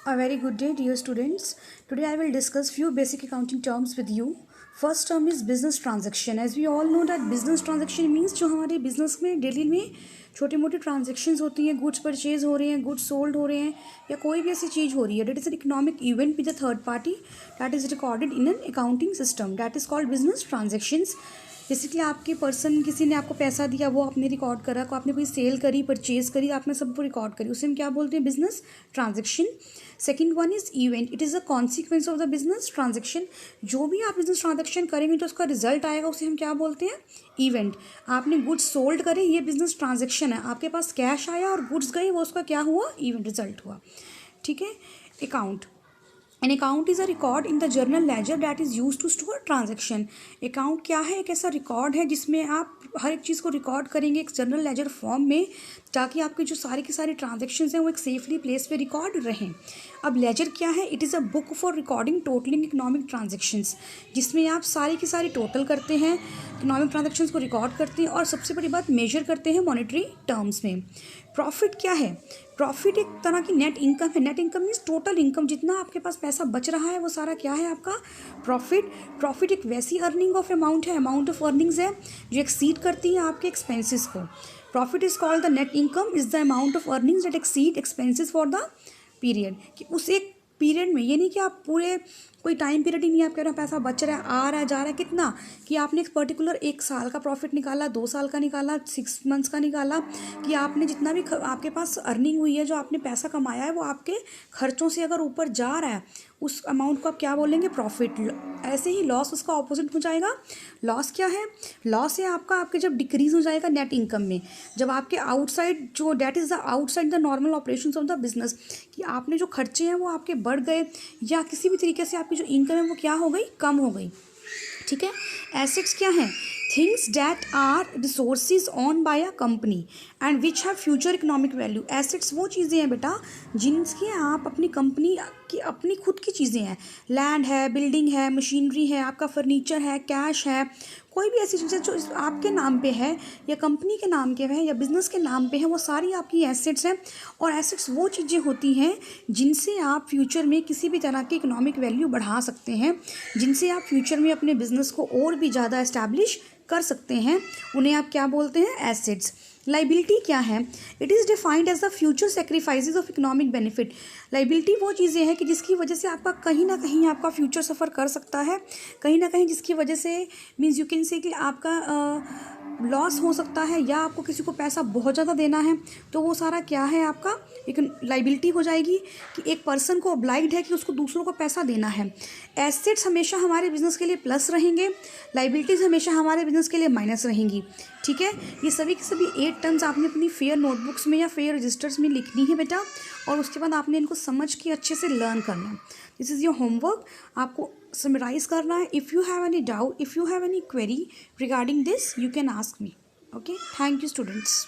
A very good day, dear students. Today I will discuss few basic accounting terms with you. First term is business transaction. As we all know that business transaction means जो हमारे business में daily में छोटी मोटी transactions होती हैं, goods purchase हो रहे हैं, गुड्स सोल्ड हो रहे हैं या कोई भी ऐसी चीज़ हो रही है, that is an economic event with the third party that is recorded in an accounting system that is called business transactions. Basically आपकी पर्सन किसी ने आपको पैसा दिया, वो आपने रिकॉर्ड करा, को आपने कोई सेल करी, परचेज करी, आपने सबको रिकॉर्ड करी, उसे हम क्या बोलते हैं? Business transaction. Second one is event. It is a consequence of the business transaction. जो भी आप बिजनेस ट्रांजेक्शन करेंगे तो उसका रिजल्ट आएगा, उसे हम क्या बोलते हैं? इवेंट. आपने गुड्स सोल्ड करे, ये बिजनेस ट्रांजेक्शन है. आपके पास कैश आया और गुड्स गए, वो उसका क्या हुआ? इवेंट रिजल्ट हुआ. ठीक है. Account. An account is a record in the journal ledger that is used to store transaction. Account क्या है? एक ऐसा रिकॉर्ड है जिसमें आप हर एक चीज़ को रिकॉर्ड करेंगे एक जर्नल लेजर फॉर्म में, ताकि आपकी जो सारी की सारी ट्रांजेक्शन्स हैं वो एक सेफली प्लेस पे रिकॉर्ड रहें. अब लेजर क्या है? It is a book for recording totalling economic transactions, जिसमें आप सारी की सारी टोटल करते हैं, इकोनॉमिक ट्रांजेक्शन्स को रिकॉर्ड करते हैं और सबसे बड़ी बात मेजर करते हैं मॉनेटरी टर्म्स में. प्रॉफिट क्या है? प्रॉफिट एक तरह की नेट इनकम है. Net income means total income, जितना आपके पास पैसा बच रहा है वो सारा क्या है? आपका प्रॉफिट. प्रॉफिट एक वैसी अर्निंग ऑफ अमाउंट है, अमाउंट ऑफ अर्निंग्स है जो एक्सीड करती है आपके एक्सपेंसेस को. Profit is called the net income is the amount of earnings that exceed expenses for the period. कि उस एक पीरियड में, ये नहीं कि आप पूरे कोई टाइम पीरियड ही नहीं, आप कह रहे हो पैसा बच रहा है, आ रहा है, जा रहा है, कितना कि आपने एक पर्टिकुलर 1 साल का प्रॉफिट निकाला, 2 साल का निकाला, 6 मंथ्स का निकाला, कि आपने जितना भी आपके पास अर्निंग हुई है, जो आपने पैसा कमाया है, वो आपके खर्चों से अगर ऊपर जा रहा है, उस अमाउंट को आप क्या बोलेंगे? प्रॉफिट. ऐसे ही लॉस उसका ऑपोजिट हो जाएगा. लॉस क्या है? लॉस है आपका, आपके जब डिक्रीज हो जाएगा नेट इनकम में, जब आपके आउटसाइड जो that is the outside the normal operations of the business, कि आपने जो खर्चे हैं वो आपके बढ़ गए या किसी भी तरीके से आपकी जो इनकम है वो क्या हो गई? कम हो गई. ठीक है. एसेट्स क्या हैं? Things that are resources owned by a company and which have future economic value. Assets वो चीज़ें हैं बेटा जिनकी आप अपनी कंपनी की अपनी खुद की चीज़ें हैं. लैंड है, बिल्डिंग है, मशीनरी है, आपका फर्नीचर है, कैश है, कोई भी ऐसी चीज़ें जो आपके नाम पे है या कंपनी के नाम के है या बिज़नेस के नाम पे है, वो सारी आपकी एसेट्स हैं. और एसेट्स वो चीज़ें होती हैं जिनसे आप फ्यूचर में किसी भी तरह की इकोनॉमिक वैल्यू बढ़ा सकते हैं, जिनसे आप फ्यूचर में अपने बिज़नेस को और भी ज़्यादा एस्टैब्लिश कर सकते हैं. उन्हें आप क्या बोलते हैं? एसेट्स. लाइबिलिटी क्या है? It is defined as the future sacrifices of economic benefit. Liability वो चीज़ें हैं कि जिसकी वजह से आपका कहीं ना कहीं आपका फ्यूचर सफ़र कर सकता है, कहीं ना कहीं जिसकी वजह से मीन्स यू कैन से कि आपका लॉस हो सकता है, या आपको किसी को पैसा बहुत ज़्यादा देना है, तो वो सारा क्या है? आपका एक लाइबिलिटी हो जाएगी कि एक पर्सन को ऑब्लाइग्ड है कि उसको दूसरों को पैसा देना है. एसेट्स हमेशा हमारे बिजनेस के लिए प्लस रहेंगे, लाइबिलिटीज़ हमेशा हमारे बिजनेस के लिए माइनस रहेंगी. ठीक है. ये सभी के सभी 8 टर्म्स आपने अपनी फेयर नोटबुक्स में या फेयर रजिस्टर्स में लिखनी है बेटा, और उसके बाद आपने इनको समझ के अच्छे से लर्न करना है. This is your homework. आपको समराइज करना है. If you have any doubt, if you have any query regarding this, you can ask me. Okay. Thank you students.